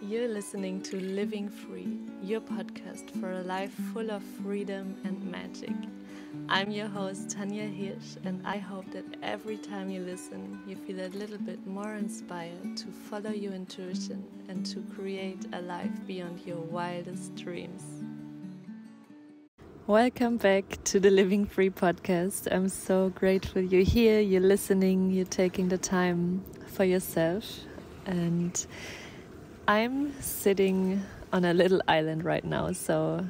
You're listening to Living Free, your podcast for a life full of freedom and magic. I'm your host, Tanja Hirsch, and I hope that every time you listen, you feel a little bit more inspired to follow your intuition and to create a life beyond your wildest dreams. Welcome back to the Living Free podcast. I'm so grateful you're here, you're listening, you're taking the time for yourself. And I'm sitting on a little island right now, so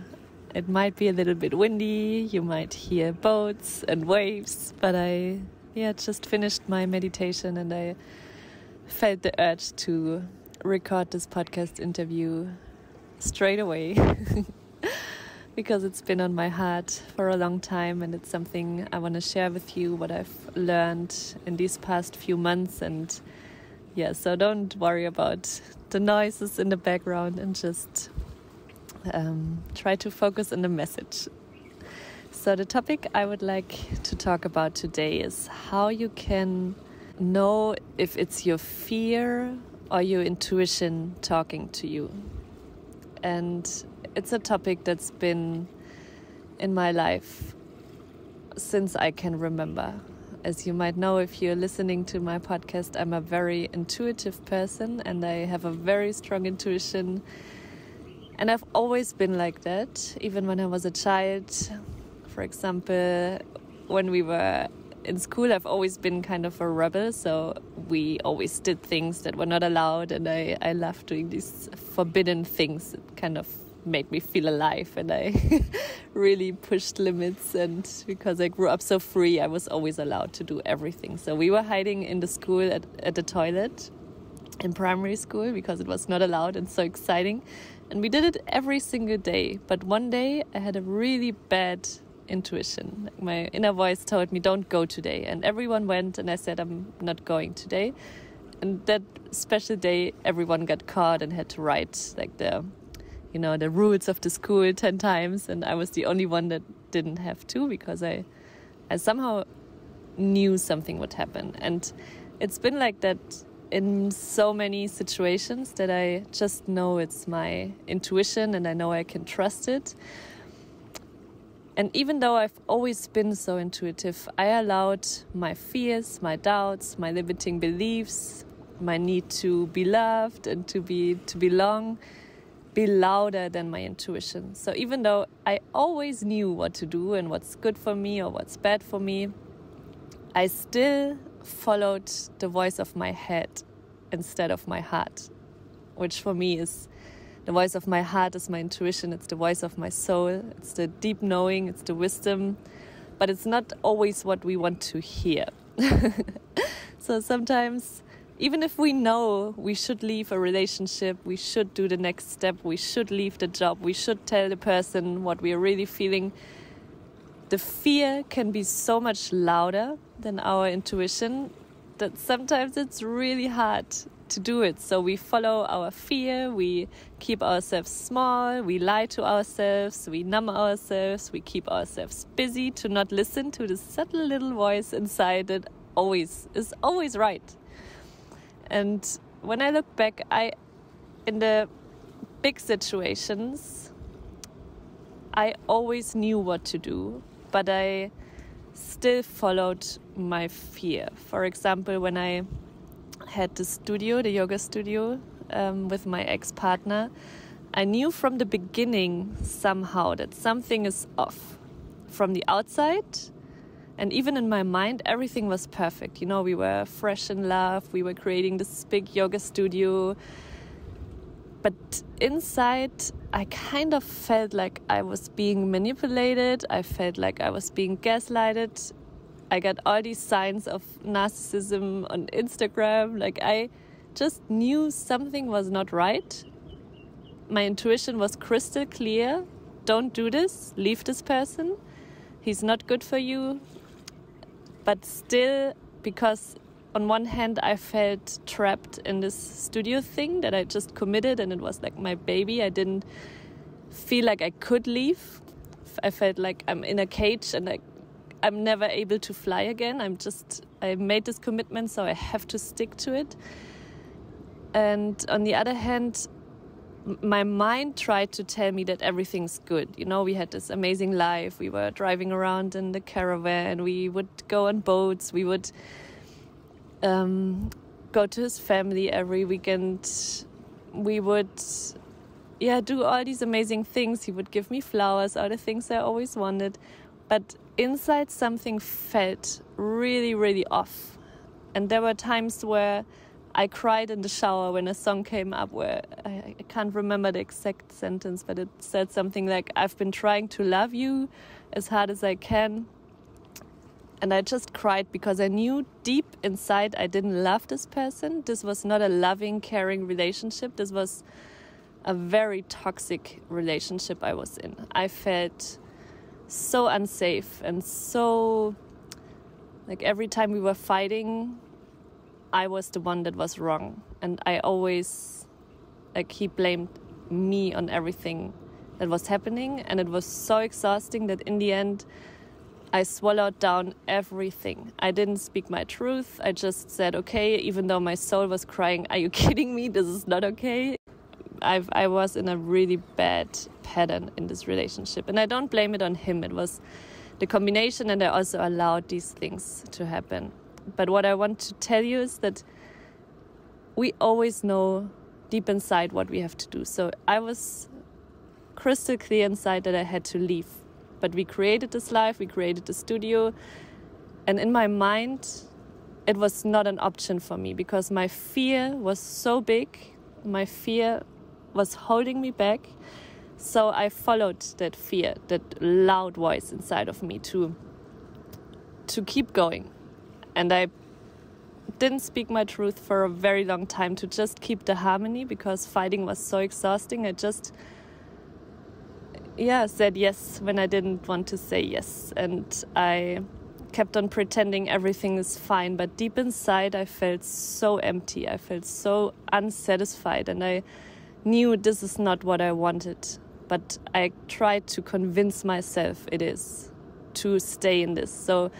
it might be a little bit windy, you might hear boats and waves, but I just finished my meditation and I felt the urge to record this podcast interview straight away because it's been on my heart for a long time and it's something I want to share with you, what I've learned in these past few months. And so don't worry about the noises in the background and just try to focus on the message. So the topic I would like to talk about today is how you can know if it's your fear or your intuition talking to you. And it's a topic that's been in my life since I can remember. As you might know, if you're listening to my podcast, I'm a very intuitive person and I have a very strong intuition. And I've always been like that, even when I was a child. For example, when we were in school, I've always been kind of a rebel. So we always did things that were not allowed. And I loved doing these forbidden things. It kind of made me feel alive and I really pushed limits, and because I grew up so free I was always allowed to do everything. So we were hiding in the school at the toilet in primary school because it was not allowed and so exciting, and we did it every single day. But one day I had a really bad intuition. Like my inner voice told me don't go today, and everyone went and I said I'm not going today. And that special day everyone got caught and had to write like the rules of the school 10 times, and I was the only one that didn't have to because I somehow knew something would happen. And it's been like that in so many situations that I just know it's my intuition and I know I can trust it. And even though I've always been so intuitive, I allowed my fears, my doubts, my limiting beliefs, my need to be loved and to belong be louder than my intuition. So even though I always knew what to do and what's good for me or what's bad for me, I still followed the voice of my head instead of my heart, which for me is the voice of my heart is my intuition. It's the voice of my soul. It's the deep knowing. It's the wisdom, but it's not always what we want to hear. So sometimes, even if we know we should leave a relationship, we should do the next step, we should leave the job, we should tell the person what we are really feeling, the fear can be so much louder than our intuition that sometimes it's really hard to do it. So we follow our fear, we keep ourselves small, we lie to ourselves, we numb ourselves, we keep ourselves busy to not listen to the subtle little voice inside that is always right. And when I look back, in the big situations, I always knew what to do, but I still followed my fear. For example, when I had the yoga studio with my ex-partner, I knew from the beginning somehow that something is off. From the outside, and even in my mind, everything was perfect. We were fresh in love. We were creating this big yoga studio. But inside, I kind of felt like I was being manipulated. I felt like I was being gaslighted. I got all these signs of narcissism on Instagram. Like I just knew something was not right. My intuition was crystal clear. Don't do this. Leave this person. He's not good for you. But still, because on one hand I felt trapped in this studio thing that I just committed and it was like my baby. I didn't feel like I could leave. I felt like I'm in a cage and I'm never able to fly again. I made this commitment, so I have to stick to it. And on the other hand, my mind tried to tell me that everything's good. You know, we had this amazing life. We were driving around in the caravan. We would go on boats. We would go to his family every weekend. We would, do all these amazing things. He would give me flowers, all the things I always wanted. But inside something felt really, really off. And there were times where I cried in the shower when a song came up where I can't remember the exact sentence, but it said something like, I've been trying to love you as hard as I can. And I just cried because I knew deep inside I didn't love this person. This was not a loving, caring relationship. This was a very toxic relationship I was in. I felt so unsafe and so, like, every time we were fighting, I was the one that was wrong. And I always, he blamed me on everything that was happening. And it was so exhausting that in the end, I swallowed down everything. I didn't speak my truth. I just said, okay, even though my soul was crying, are you kidding me? This is not okay. I was in a really bad pattern in this relationship. And I don't blame it on him. It was the combination, and I also allowed these things to happen. But what I want to tell you is that we always know deep inside what we have to do. So I was crystal clear inside that I had to leave. But we created this life, we created the studio. And in my mind, it was not an option for me because my fear was so big. My fear was holding me back. So I followed that fear, that loud voice inside of me to keep going. And I didn't speak my truth for a very long time to just keep the harmony because fighting was so exhausting. I just, said yes when I didn't want to say yes. And I kept on pretending everything is fine. But deep inside, I felt so empty. I felt so unsatisfied. And I knew this is not what I wanted. But I tried to convince myself it is to stay in this. So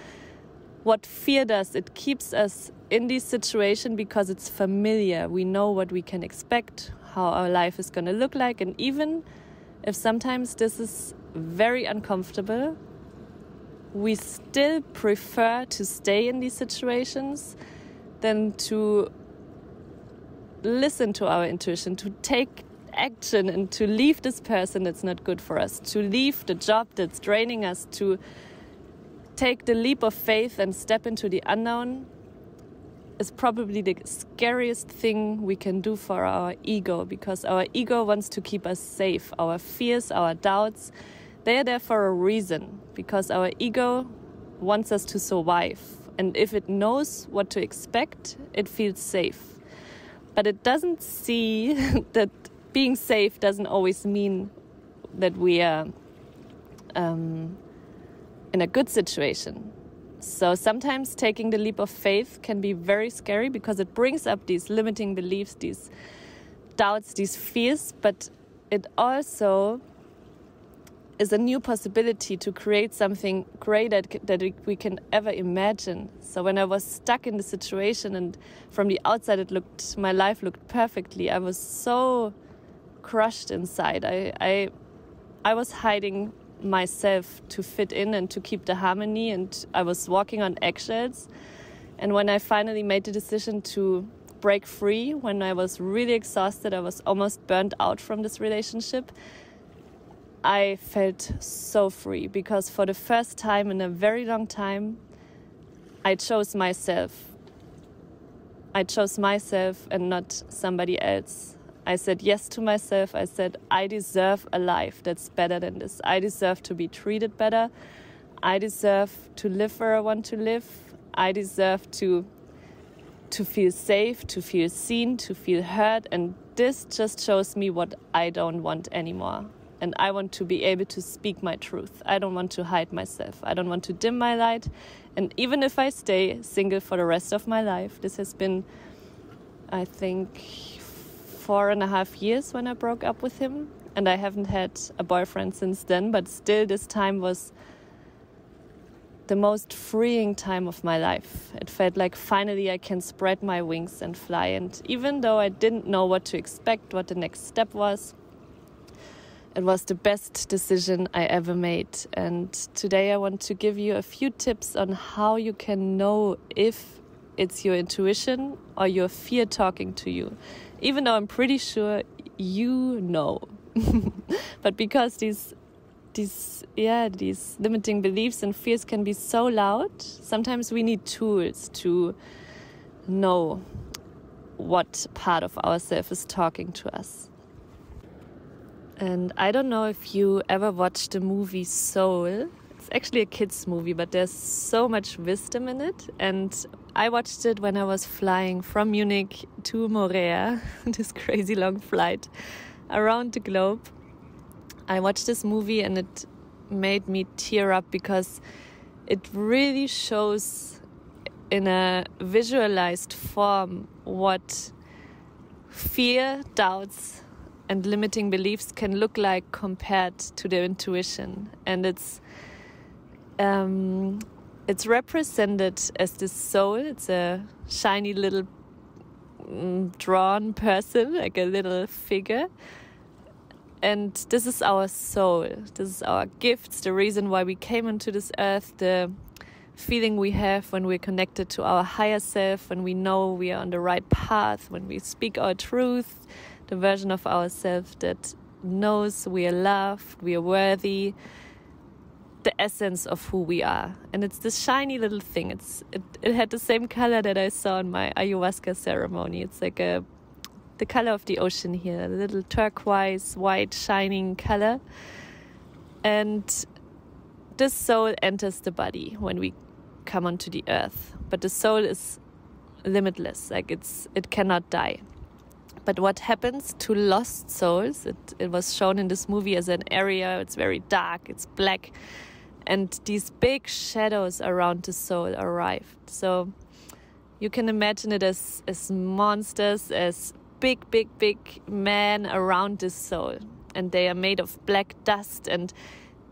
what fear does, it keeps us in this situation because it's familiar. We know what we can expect, how our life is going to look like. And even if sometimes this is very uncomfortable, we still prefer to stay in these situations than to listen to our intuition, to take action and to leave this person that's not good for us, to leave the job that's draining us, to take the leap of faith and step into the unknown is probably the scariest thing we can do for our ego, because our ego wants to keep us safe. Our fears, our doubts, they are there for a reason, because our ego wants us to survive. And if it knows what to expect, it feels safe. But it doesn't see that being safe doesn't always mean that we are in a good situation. So sometimes taking the leap of faith can be very scary because it brings up these limiting beliefs, these doubts, these fears, but it also is a new possibility to create something greater that we can ever imagine. So when I was stuck in the situation and from the outside my life looked perfectly, I was so crushed inside. I was hiding myself to fit in and to keep the harmony, and I was walking on eggshells. And when I finally made the decision to break free, when I was really exhausted, I was almost burnt out from this relationship, I felt so free, because for the first time in a very long time, I chose myself. I chose myself and not somebody else. I said yes to myself. I said, I deserve a life that's better than this. I deserve to be treated better. I deserve to live where I want to live. I deserve to feel safe, to feel seen, to feel heard. And this just shows me what I don't want anymore. And I want to be able to speak my truth. I don't want to hide myself. I don't want to dim my light. And even if I stay single for the rest of my life, this has been, I think, 4.5 years when I broke up with him. And I haven't had a boyfriend since then, but still this time was the most freeing time of my life. It felt like finally I can spread my wings and fly. And even though I didn't know what to expect, what the next step was, it was the best decision I ever made. And today I want to give you a few tips on how you can know if it's your intuition or your fear talking to you. Even though I'm pretty sure you know. But because these limiting beliefs and fears can be so loud, sometimes we need tools to know what part of ourselves is talking to us. And I don't know if you ever watched the movie Soul. It's actually a kids movie, but there's so much wisdom in it. And I watched it when I was flying from Munich to Morea, this crazy long flight around the globe. I watched this movie and it made me tear up because it really shows in a visualized form what fear, doubts, and limiting beliefs can look like compared to their intuition. And it's represented as this soul. It's a shiny little drawn person, like a little figure. And this is our soul. This is our gifts, the reason why we came into this earth, the feeling we have when we're connected to our higher self, when we know we are on the right path, when we speak our truth, the version of ourselves that knows we are loved, we are worthy, the essence of who we are. And it's this shiny little thing. It had the same color that I saw in my ayahuasca ceremony. It's like the color of the ocean here, a little turquoise, white, shining color. And this soul enters the body when we come onto the earth. But the soul is limitless, like it cannot die. But what happens to lost souls, it was shown in this movie as an area, it's very dark, it's black, and these big shadows around the soul arrived. So you can imagine it as monsters, as big men around this soul. And they are made of black dust, and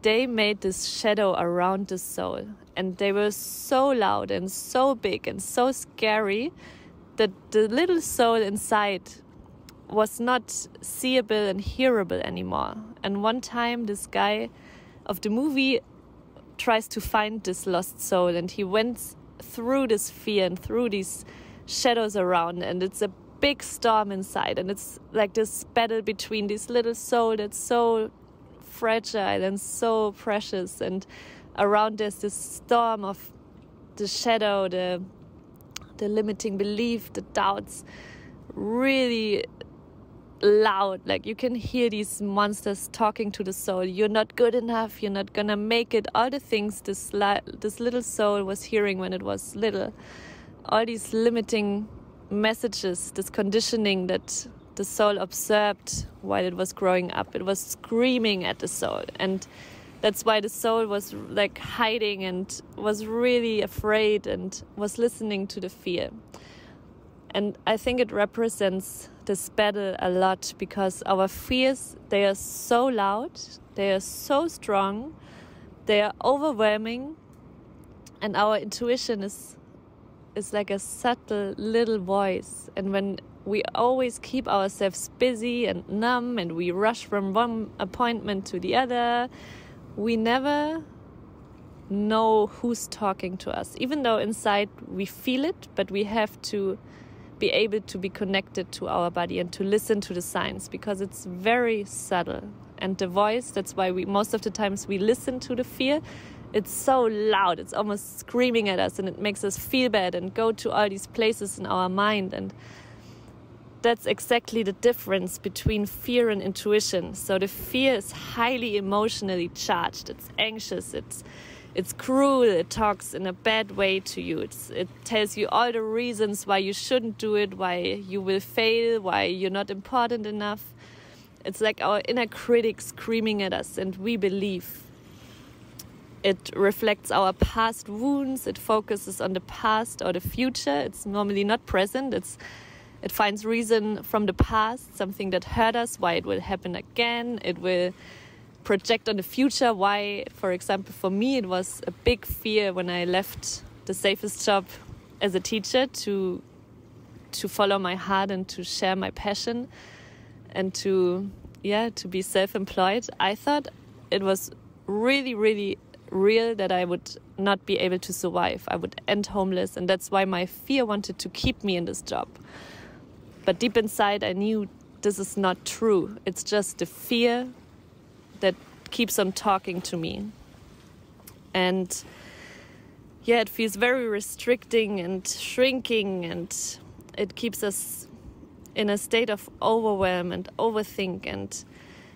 they made this shadow around the soul. And they were so loud and so big and so scary that the little soul inside was not seeable and hearable anymore. And one time this guy of the movie tries to find this lost soul, and he went through this fear and through these shadows around, and it's a big storm inside, and it's like this battle between this little soul that's so fragile and so precious, and around there's this storm of the shadow, the limiting belief, the doubts, really loud. Like you can hear these monsters talking to the soul. You're not good enough, you're not gonna make it. All the things this little soul was hearing when it was little, all these limiting messages, this conditioning that the soul observed while it was growing up, it was screaming at the soul. And that's why the soul was like hiding and was really afraid and was listening to the fear. And I think it represents this battle a lot, because our fears, they are so loud, they are so strong, they are overwhelming, and our intuition is like a subtle little voice. And when we always keep ourselves busy and numb, and we rush from one appointment to the other, we never know who's talking to us, even though inside we feel it. But we have to be able to be connected to our body and to listen to the signs, because it's very subtle. And the voice, that's why most of the times we listen to the fear. It's so loud, it's almost screaming at us, and it makes us feel bad and go to all these places in our mind. And that's exactly the difference between fear and intuition. So the fear is highly emotionally charged, it's anxious, it's cruel, it talks in a bad way to you. It tells you all the reasons why you shouldn't do it, why you will fail, why you're not important enough. It's like our inner critic screaming at us, and we believe. It reflects our past wounds, it focuses on the past or the future. It's normally not present. It finds reason from the past, something that hurt us, why it will happen again. It will project on the future why, for example, for me it was a big fear when I left the safest job as a teacher to follow my heart and to share my passion and to to be self-employed, I thought it was really, really real that I would not be able to survive. I would end homeless, and that's why my fear wanted to keep me in this job. But deep inside, I knew this is not true. It's just the fear that keeps on talking to me. And it feels very restricting and shrinking, and it keeps us in a state of overwhelm and overthink, and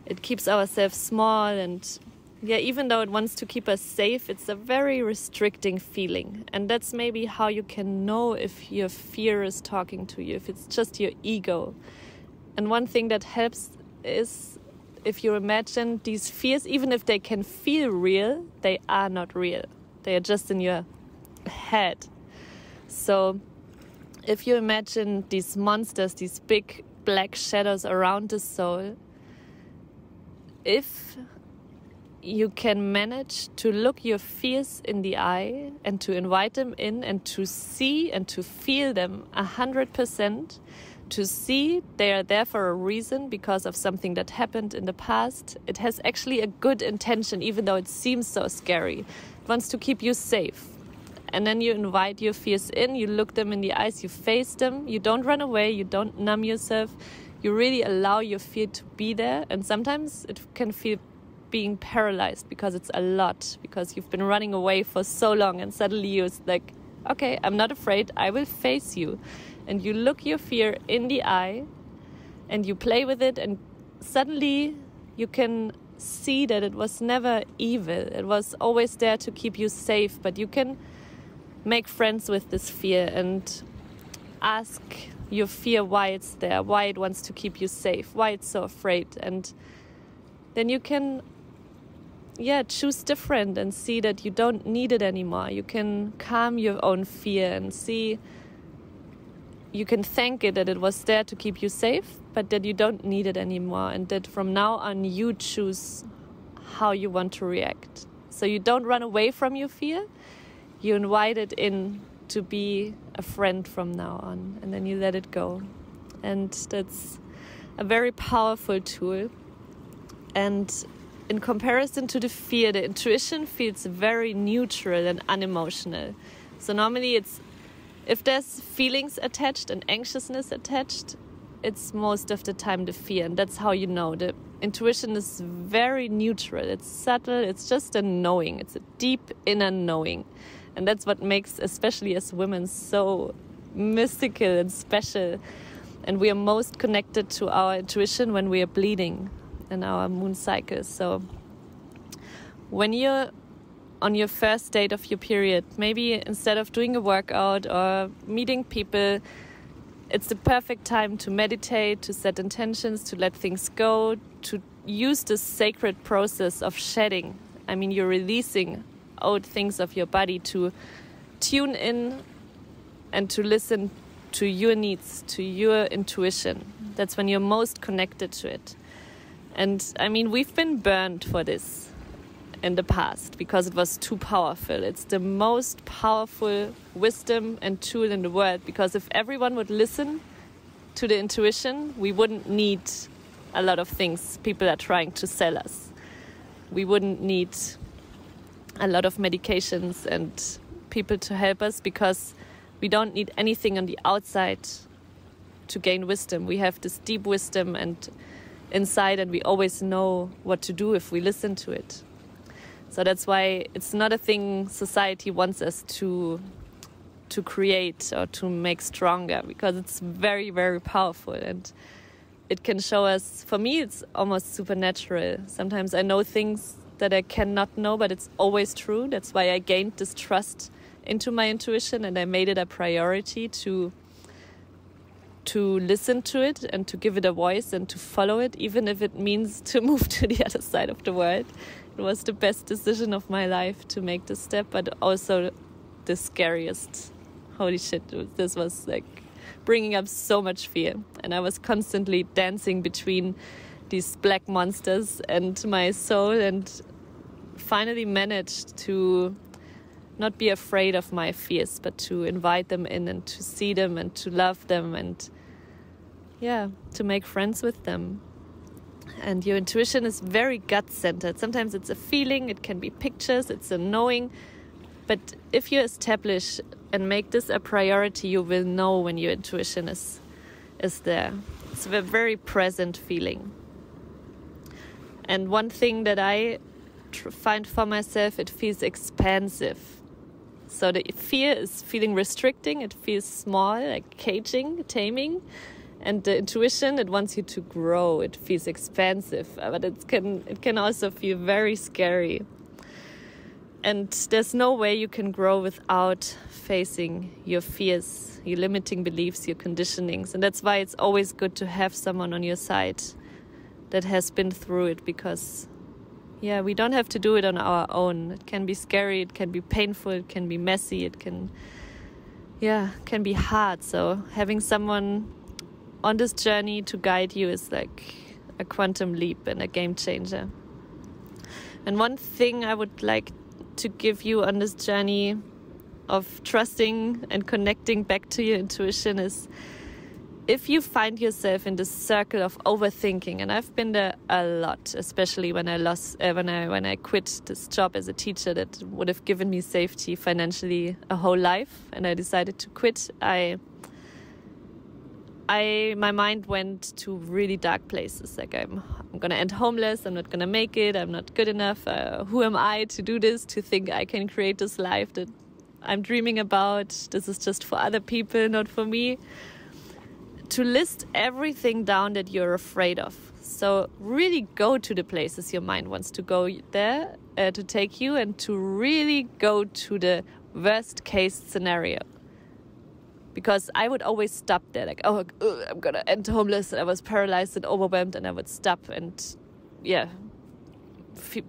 it keeps ourselves small. And even though it wants to keep us safe, it's a very restricting feeling. And that's maybe how you can know if your fear is talking to you, if it's just your ego. And one thing that helps is if you imagine these fears, even if they can feel real, they are not real. They are just in your head. So if you imagine these monsters, these big black shadows around the soul, if you can manage to look your fears in the eye and to invite them in and to see and to feel them 100%, to see they are there for a reason because of something that happened in the past. It has actually a good intention, even though it seems so scary. It wants to keep you safe. And then you invite your fears in, you look them in the eyes, you face them, you don't run away, you don't numb yourself, you really allow your fear to be there. And sometimes it can feel being paralyzed because it's a lot, because you've been running away for so long, and suddenly you're like, okay, I'm not afraid, I will face you. And you look your fear in the eye and you play with it, and suddenly you can see that it was never evil. It was always there to keep you safe, but you can make friends with this fear and ask your fear why it's there, why it wants to keep you safe, why it's so afraid. And then you can choose different and see that you don't need it anymore. You can calm your own fear and see, you can thank it that it was there to keep you safe, but that you don't need it anymore, and that from now on you choose how you want to react. So you don't run away from your fear, you invite it in to be a friend from now on, and then you let it go. And that's a very powerful tool. And in comparison to the fear, the intuition feels very neutral and unemotional. So normally if there's feelings attached and anxiousness attached, it's most of the time the fear. And that's how you know. The intuition is very neutral. It's subtle. It's just a knowing. It's a deep inner knowing. And that's what makes, especially as women, so mystical and special. And we are most connected to our intuition when we are bleeding in our moon cycles. So when you're on your first date of your period, maybe instead of doing a workout or meeting people, it's the perfect time to meditate, to set intentions, to let things go, to use this sacred process of shedding. I mean, you're releasing old things of your body, to tune in and to listen to your needs, to your intuition. That's when you're most connected to it. And I mean, we've been burned for this in the past because it was too powerful. It's the most powerful wisdom and tool in the world, because if everyone would listen to the intuition, we wouldn't need a lot of things people are trying to sell us. We wouldn't need a lot of medications and people to help us, because we don't need anything on the outside to gain wisdom. We have this deep wisdom and inside, and we always know what to do if we listen to it. So that's why it's not a thing society wants us to create or to make stronger, because it's very, very powerful, and it can show us, for me, it's almost supernatural. Sometimes I know things that I cannot know, but it's always true. That's why I gained this trust into my intuition, and I made it a priority to listen to it and to give it a voice and to follow it, even if it means to move to the other side of the world. It was the best decision of my life to make this step, but also the scariest. Holy shit, this was like bringing up so much fear, and I was constantly dancing between these black monsters and my soul, and finally managed to not be afraid of my fears, but to invite them in and to see them and to love them and to make friends with them. And your intuition is very gut-centered. Sometimes it's a feeling, it can be pictures, it's a knowing. But if you establish and make this a priority, you will know when your intuition is there. It's a very present feeling. And one thing that I find for myself, it feels expansive. So the fear is feeling restricting, it feels small, like caging, taming. And the intuition, it wants you to grow, it feels expansive, but it can also feel very scary. And there's no way you can grow without facing your fears, your limiting beliefs, your conditionings. And that's why it's always good to have someone on your side that has been through it, because we don't have to do it on our own. It can be scary, it can be painful, it can be messy, it can be hard. So having someone on this journey to guide you is like a quantum leap and a game changer. And one thing I would like to give you on this journey of trusting and connecting back to your intuition is, if you find yourself in this circle of overthinking, and I've been there a lot, especially when I quit this job as a teacher that would have given me safety financially a whole life, and I decided to quit, my mind went to really dark places. Like I'm gonna end homeless, I'm not gonna make it, I'm not good enough. Who am I to do this, to think I can create this life that I'm dreaming about? This is just for other people, not for me. To list everything down that you're afraid of. So really go to the places your mind wants to go there, to take you, and to really go to the worst case scenario. Because I would always stop there, like, I'm gonna end homeless, and I was paralyzed and overwhelmed, and I would stop and,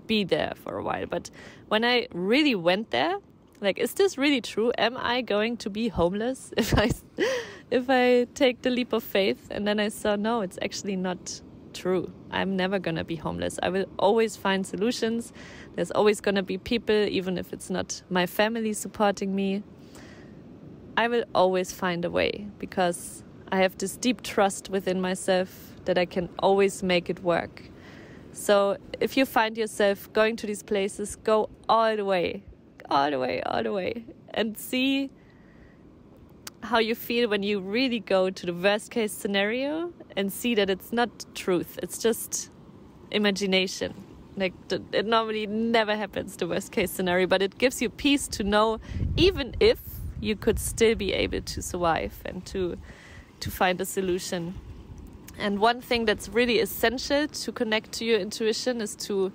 be there for a while. But when I really went there, like, is this really true? Am I going to be homeless if I take the leap of faith? And then I saw, no, it's actually not true. I'm never gonna be homeless. I will always find solutions. There's always gonna be people, even if it's not my family supporting me. I will always find a way, because I have this deep trust within myself that I can always make it work. So if you find yourself going to these places, go all the way, and see how you feel when you really go to the worst case scenario and see that it's not truth, it's just imagination. Like, it normally never happens, the worst case scenario, but it gives you peace to know, even if you could still be able to survive and to find a solution. And one thing that's really essential to connect to your intuition is to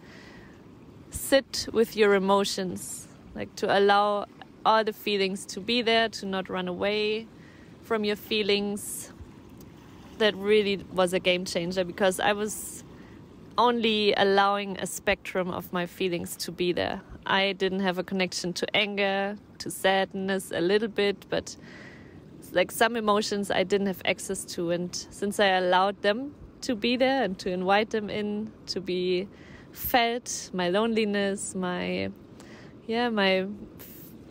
sit with your emotions, like to allow all the feelings to be there, to not run away from your feelings. That really was a game changer, because I was only allowing a spectrum of my feelings to be there. I didn't have a connection to anger, to sadness a little bit, but like some emotions I didn't have access to. And since I allowed them to be there and to invite them in, to be felt, my loneliness, my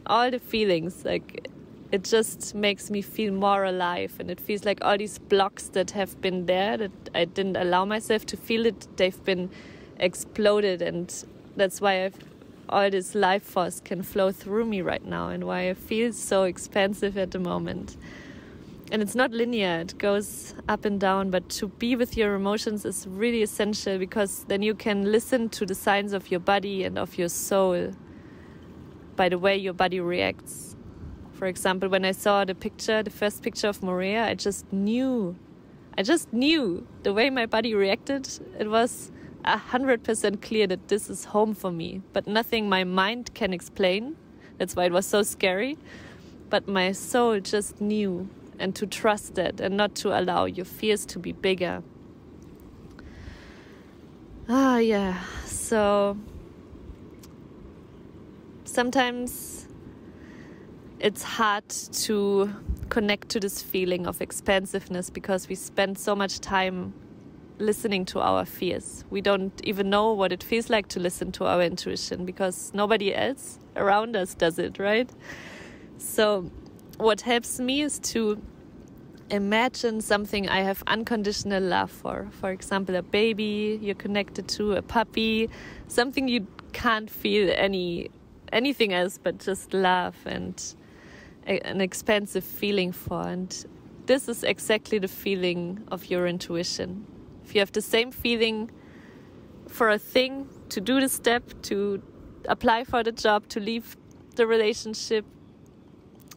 all the feelings, like, it just makes me feel more alive. And it feels like all these blocks that have been there, that I didn't allow myself to feel it, they've been exploded. And that's why all this life force can flow through me right now, and why I feel so expansive at the moment. And it's not linear, it goes up and down, but to be with your emotions is really essential, because then you can listen to the signs of your body and of your soul by the way your body reacts. For example, when I saw the first picture of Morea, I just knew the way my body reacted. It was 100% clear that this is home for me, but nothing my mind can explain. That's why it was so scary. But my soul just knew, and to trust that and not to allow your fears to be bigger. So sometimes it's hard to connect to this feeling of expansiveness, because we spend so much time listening to our fears. We don't even know what it feels like to listen to our intuition, because nobody else around us does it, right? So what helps me is to imagine something I have unconditional love for. For example, a baby you're connected to, a puppy, something you can't feel anything else but just love and an expansive feeling for. And this is exactly the feeling of your intuition. If you have the same feeling for a thing, to do the step, to apply for the job, to leave the relationship,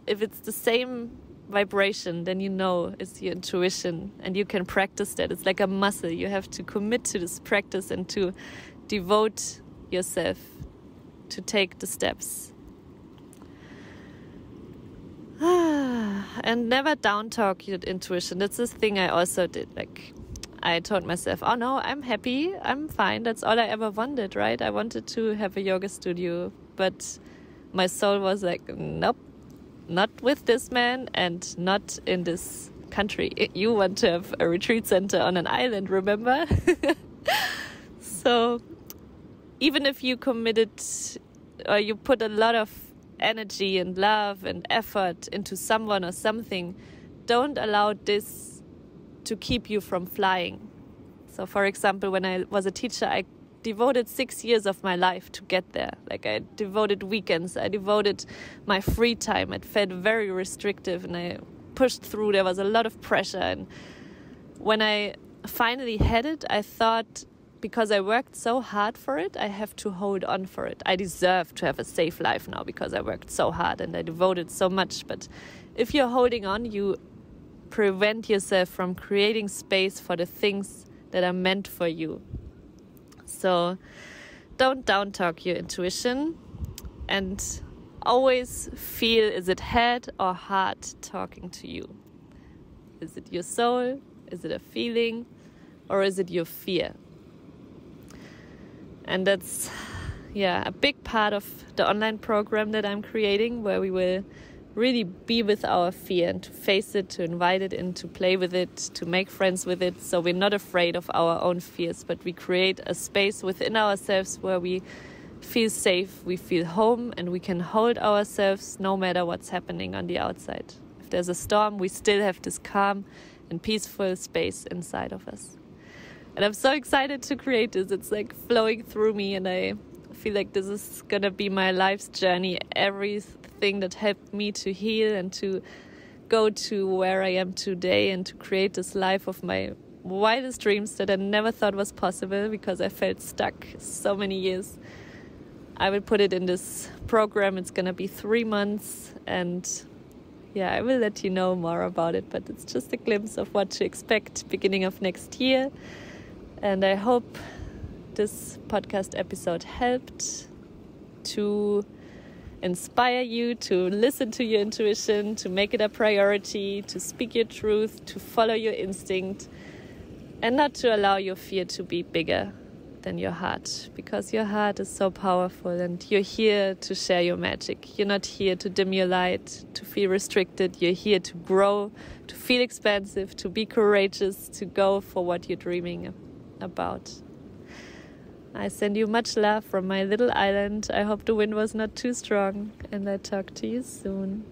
if it's the same vibration, then you know it's your intuition and you can practice that. It's like a muscle. You have to commit to this practice and to devote yourself to take the steps. And never down talk your intuition. That's this thing I also did. Like, I told myself, oh no, I'm happy, I'm fine. That's all I ever wanted, right? I wanted to have a yoga studio, but my soul was like, nope, not with this man and not in this country. You want to have a retreat center on an island, remember? So even if you committed or you put a lot of energy and love and effort into someone or something, don't allow this to keep you from flying. So for example, when I was a teacher, I devoted 6 years of my life to get there. Like, I devoted weekends, I devoted my free time. It felt very restrictive and I pushed through. There was a lot of pressure. And when I finally had it, I thought, because I worked so hard for it, I have to hold on for it. I deserve to have a safe life now because I worked so hard and I devoted so much. But if you're holding on, you prevent yourself from creating space for the things that are meant for you. So don't down talk your intuition and always feel, is it head or heart talking to you? Is it your soul? Is it a feeling? Or is it your fear? And that's, a big part of the online program that I'm creating, where we will really be with our fear and to face it, to invite it in, to play with it, to make friends with it. So we're not afraid of our own fears, but we create a space within ourselves where we feel safe, we feel home, and we can hold ourselves no matter what's happening on the outside. If there's a storm, we still have this calm and peaceful space inside of us. And I'm so excited to create this. It's like flowing through me, and I feel like this is gonna be my life's journey. Everything that helped me to heal and to go to where I am today and to create this life of my wildest dreams that I never thought was possible because I felt stuck so many years. I will put it in this program. It's gonna be 3 months, and I will let you know more about it, but it's just a glimpse of what to expect beginning of next year. And I hope this podcast episode helped to inspire you to listen to your intuition, to make it a priority, to speak your truth, to follow your instinct, and not to allow your fear to be bigger than your heart, because your heart is so powerful and you're here to share your magic. You're not here to dim your light, to feel restricted. You're here to grow, to feel expansive, to be courageous, to go for what you're dreaming about. I send you much love from my little island. I hope the wind was not too strong, and I talk to you soon.